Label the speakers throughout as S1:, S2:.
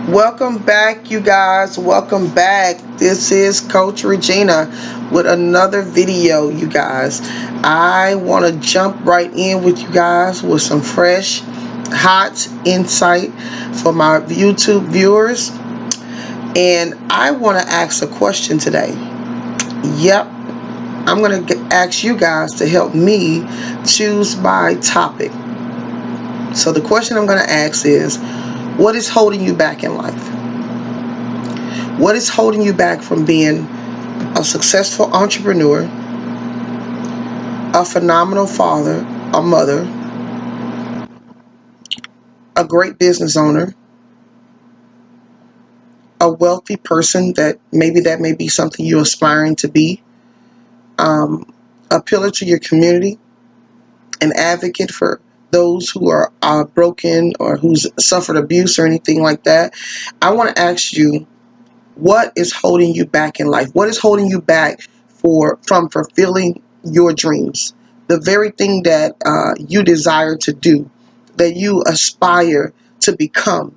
S1: Welcome back, you guys. Welcome back. This is Coach Regina with another video, you guys. I want to jump right in with you guys with some fresh, hot insight for my YouTube viewers. And I want to ask a question today. Yep, I'm going to ask you guys to help me choose my topic. So the question I'm going to ask is, what is holding you back in life? What is holding you back from being a successful entrepreneur, a phenomenal father, a mother, a great business owner, a wealthy person that may be something you're aspiring to be, a pillar to your community, an advocate for those who are broken or who's suffered abuse or anything like that? I want to ask you, what is holding you back in life? What is holding you back from fulfilling your dreams? The very thing that you desire to do, that you aspire to become,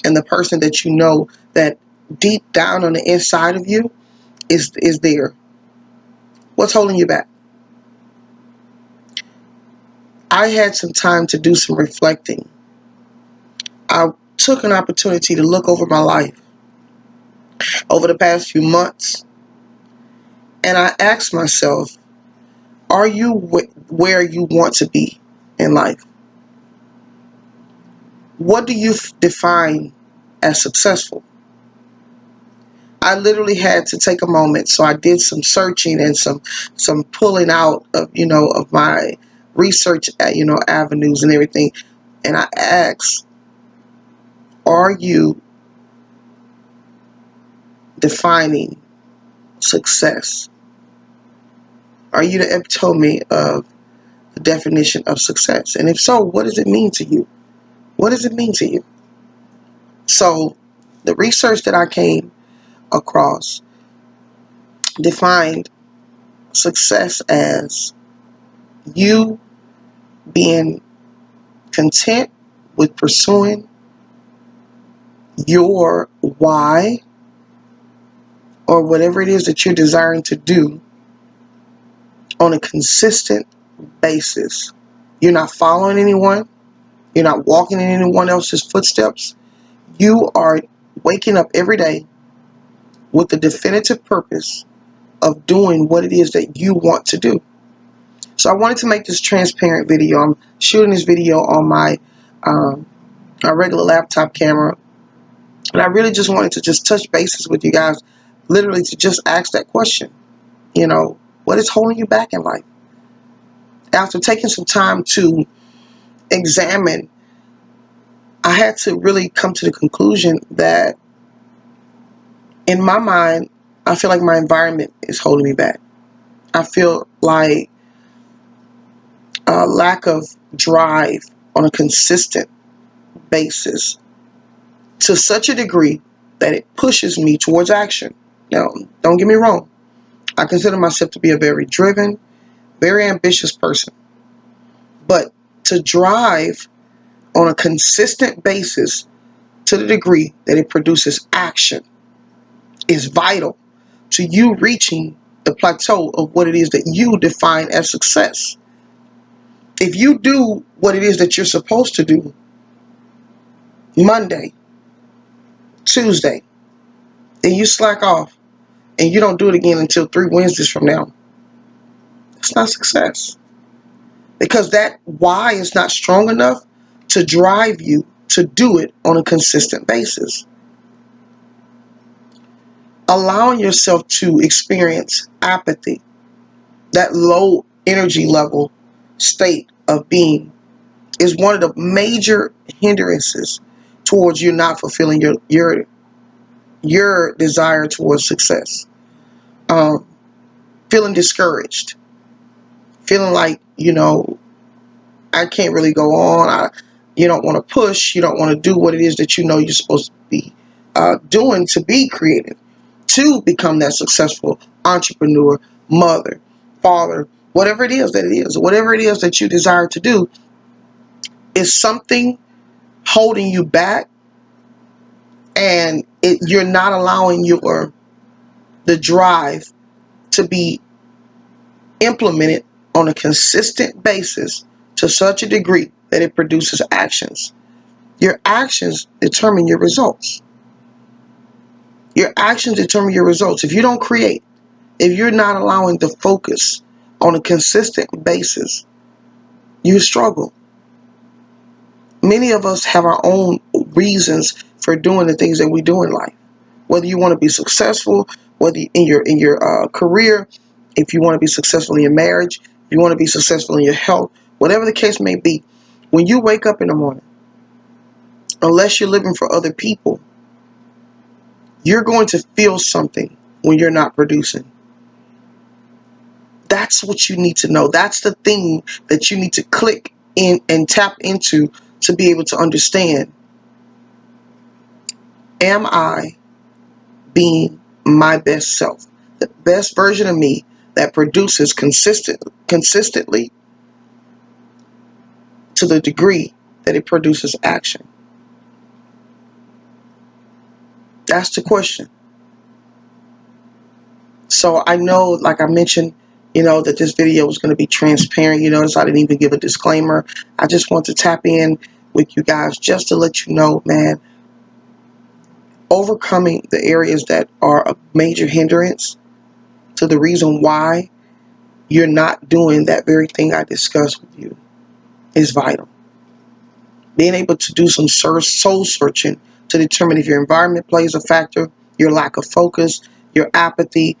S1: and the person that you know that deep down on the inside of you is there. What's holding you back? I had some time to do some reflecting. I took an opportunity to look over my life over the past few months, and I asked myself, are you where you want to be in life? What do you define as successful? I literally had to take a moment, so I did some searching and some pulling out of of my research avenues and everything, and I asked, are you defining success? Are you the epitome of the definition of success? And if so, what does it mean to you? What does it mean to you? So the research that I came across defined success as you being content with pursuing your why, or whatever it is that you're desiring to do, on a consistent basis. You're not following anyone. You're not walking in anyone else's footsteps. You are waking up every day with the definitive purpose of doing what it is that you want to do. So I wanted to make this transparent video. I'm shooting this video on my regular laptop camera, and I really just wanted to just touch bases with you guys, literally to just ask that question. What is holding you back in life? After taking some time to examine, I had to really come to the conclusion that in my mind, I feel like my environment is holding me back. I feel like a lack of drive on a consistent basis to such a degree that it pushes me towards action. Now, don't get me wrong. I consider myself to be a very driven, very ambitious person. But to drive on a consistent basis to the degree that it produces action is vital to you reaching the plateau of what it is that you define as success. If you do what it is that you're supposed to do Monday, Tuesday, and you slack off and you don't do it again until 3 Wednesdays from now, it's not success. Because that why is not strong enough to drive you to do it on a consistent basis. Allowing yourself to experience apathy, that low energy level state of being, is one of the major hindrances towards you not fulfilling your desire towards success. Feeling discouraged, feeling like I can't really go on. You don't want to push. You don't want to do what it is that you know you're supposed to be doing to be creative, to become that successful entrepreneur, mother, father, whatever it is, whatever it is that you desire to do, is something holding you back. and you're not allowing the drive to be implemented on a consistent basis to such a degree that it produces actions. Your actions determine your results. Your actions determine your results. If you don't create, if you're not allowing the focus on a consistent basis, you struggle. Many of us have our own reasons for doing the things that we do in life. Whether you want to be successful, whether in your career, if you want to be successful in your marriage, if you want to be successful in your health, whatever the case may be, when you wake up in the morning, unless you're living for other people, you're going to feel something when you're not producing. That's what you need to know. That's the thing that you need to click in and tap into to be able to understand. Am I being my best self? The best version of me that produces consistently to the degree that it produces action? That's the question. So I know, like I mentioned, that this video was going to be transparent. So I didn't even give a disclaimer. I just want to tap in with you guys just to let you know, man, overcoming the areas that are a major hindrance to the reason why you're not doing that very thing I discussed with you is vital. Being able to do some soul searching to determine if your environment plays a factor, your lack of focus, your apathy,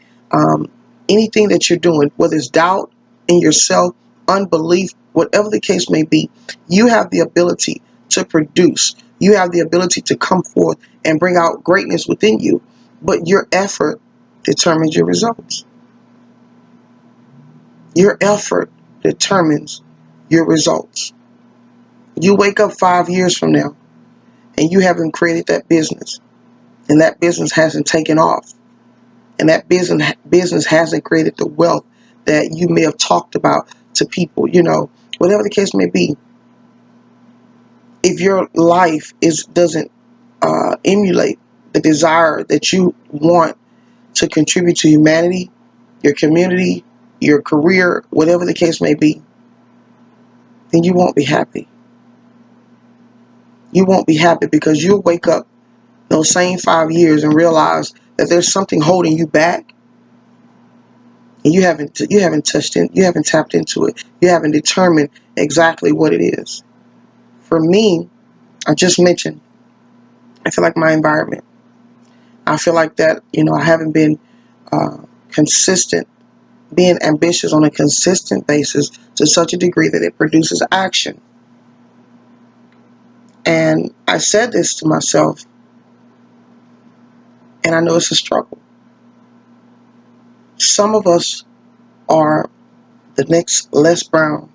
S1: anything that you're doing, whether it's doubt in yourself, unbelief, whatever the case may be, you have the ability to produce. You have the ability to come forth and bring out greatness within you. But your effort determines your results. Your effort determines your results. You wake up 5 years from now and you haven't created that business, and that business hasn't taken off, and that business hasn't created the wealth that you may have talked about to people, whatever the case may be. If your life doesn't emulate the desire that you want to contribute to humanity, your community, your career, whatever the case may be, then you won't be happy. You won't be happy because you'll wake up those same 5 years and realize that there's something holding you back, and you haven't touched it, you haven't tapped into it, you haven't determined exactly what it is. For me, I just mentioned, I feel like my environment. I feel like that, I haven't been consistent, being ambitious on a consistent basis to such a degree that it produces action. And I said this to myself, and I know it's a struggle. Some of us are the next Les Brown,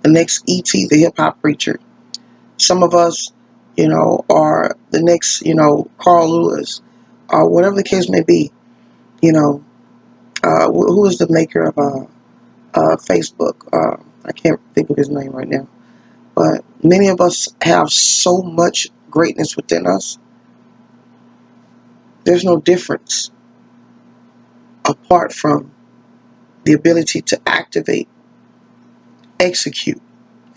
S1: the next E.T., the hip-hop preacher. Some of us, are the next, Carl Lewis, or whatever the case may be. Who is the maker of Facebook? I can't think of his name right now. But many of us have so much greatness within us. There's no difference apart from the ability to activate, execute,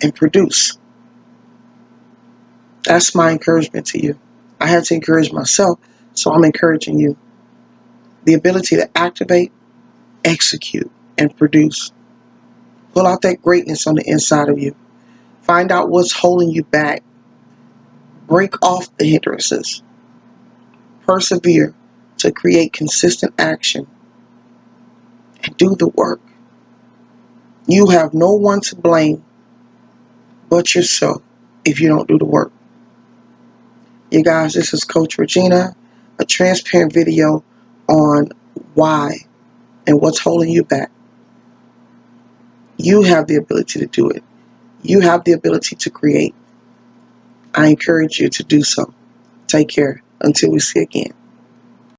S1: and produce. That's my encouragement to you. I had to encourage myself, so I'm encouraging you. The ability to activate, execute, and produce. Pull out that greatness on the inside of you. Find out what's holding you back. Break off the hindrances. Persevere to create consistent action. And do the work. You have no one to blame but yourself if you don't do the work. You guys, this is Coach Regina, a transparent video on why and what's holding you back. You have the ability to do it. You have the ability to create. I encourage you to do so. Take care. Until we see again.